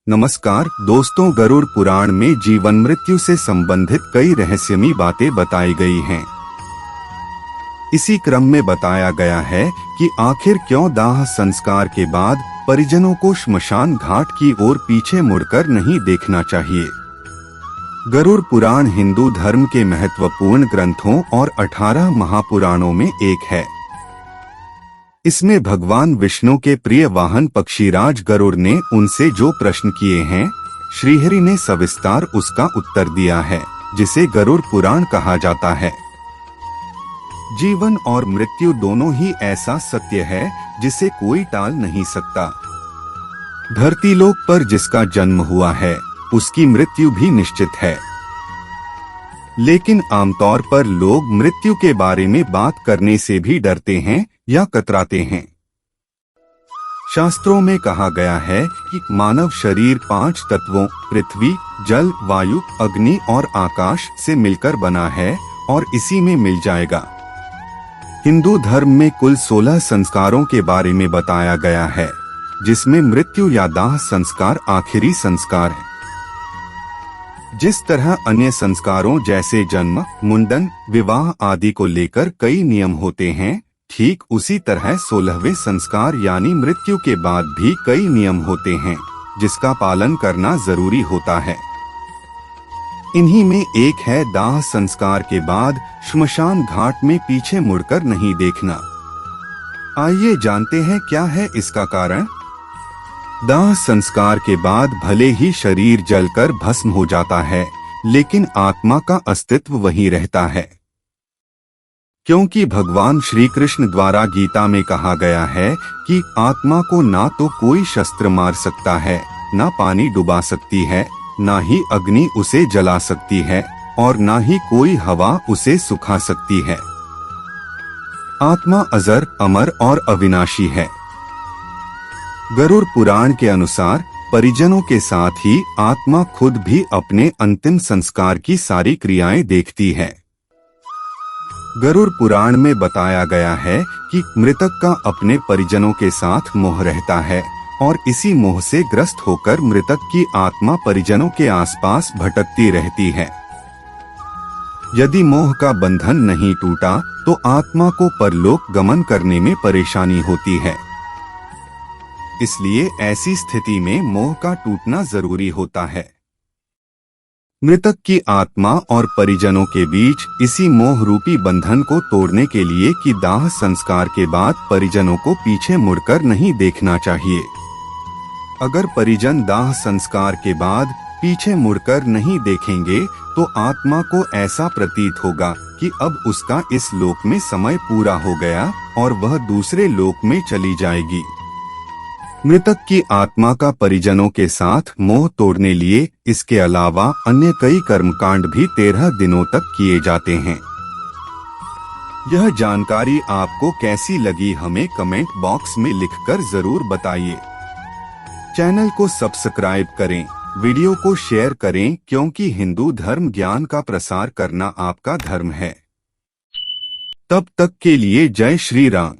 नमस्कार दोस्तों, गरुड़ पुराण में जीवन मृत्यु से संबंधित कई रहस्यमयी बातें बताई गई हैं। इसी क्रम में बताया गया है कि आखिर क्यों दाह संस्कार के बाद परिजनों को श्मशान घाट की ओर पीछे मुड़कर नहीं देखना चाहिए। गरुड़ पुराण हिंदू धर्म के महत्वपूर्ण ग्रंथों और 18 महापुराणों में एक है। इसमें भगवान विष्णु के प्रिय वाहन पक्षीराज गरुड़ ने उनसे जो प्रश्न किए हैं, श्रीहरि ने सविस्तार उसका उत्तर दिया है, जिसे गरुड़ पुराण कहा जाता है। जीवन और मृत्यु दोनों ही ऐसा सत्य है जिसे कोई टाल नहीं सकता। धरतीलोक पर जिसका जन्म हुआ है उसकी मृत्यु भी निश्चित है, लेकिन आमतौर पर लोग मृत्यु के बारे में बात करने से भी डरते हैं या कतराते हैं। शास्त्रों में कहा गया है कि मानव शरीर 5 तत्वों पृथ्वी, जल, वायु, अग्नि और आकाश से मिलकर बना है और इसी में मिल जाएगा। हिंदू धर्म में कुल 16 संस्कारों के बारे में बताया गया है, जिसमें मृत्यु या दाह संस्कार आखिरी संस्कार है। जिस तरह अन्य संस्कारों जैसे जन्म, मुंडन, विवाह आदि को लेकर कई नियम होते हैं, ठीक उसी तरह 16वें संस्कार यानी मृत्यु के बाद भी कई नियम होते हैं, जिसका पालन करना जरूरी होता है। इन्हीं में एक है दाह संस्कार के बाद श्मशान घाट में पीछे मुड़कर नहीं देखना। आइए जानते हैं क्या है इसका कारण। दाह संस्कार के बाद भले ही शरीर जलकर भस्म हो जाता है, लेकिन आत्मा का अस्तित्व वहीं रहता है। क्योंकि भगवान श्री कृष्ण द्वारा गीता में कहा गया है कि आत्मा को ना तो कोई शस्त्र मार सकता है, ना पानी डुबा सकती है, ना ही अग्नि उसे जला सकती है और ना ही कोई हवा उसे सुखा सकती है। आत्मा अजर, अमर और अविनाशी है। गरुड़ पुराण के अनुसार परिजनों के साथ ही आत्मा खुद भी अपने अंतिम संस्कार की सारी क्रियाएं देखती है। गरुड़ पुराण में बताया गया है कि मृतक का अपने परिजनों के साथ मोह रहता है और इसी मोह से ग्रस्त होकर मृतक की आत्मा परिजनों के आसपास भटकती रहती है। यदि मोह का बंधन नहीं टूटा तो आत्मा को परलोक गमन करने में परेशानी होती है। इसलिए ऐसी स्थिति में मोह का टूटना जरूरी होता है। मृतक की आत्मा और परिजनों के बीच इसी मोह रूपी बंधन को तोड़ने के लिए कि दाह संस्कार के बाद परिजनों को पीछे मुड़कर नहीं देखना चाहिए। अगर परिजन दाह संस्कार के बाद पीछे मुड़कर नहीं देखेंगे तो आत्मा को ऐसा प्रतीत होगा कि अब उसका इस लोक में समय पूरा हो गया और वह दूसरे लोक में चली जाएगी। मृतक की आत्मा का परिजनों के साथ मोह तोड़ने लिए इसके अलावा अन्य कई कर्मकांड भी 13 दिनों तक किए जाते हैं। यह जानकारी आपको कैसी लगी हमें कमेंट बॉक्स में लिखकर जरूर बताइए। चैनल को सब्सक्राइब करें, वीडियो को शेयर करें, क्योंकि हिंदू धर्म ज्ञान का प्रसार करना आपका धर्म है। तब तक के लिए जय श्री राम।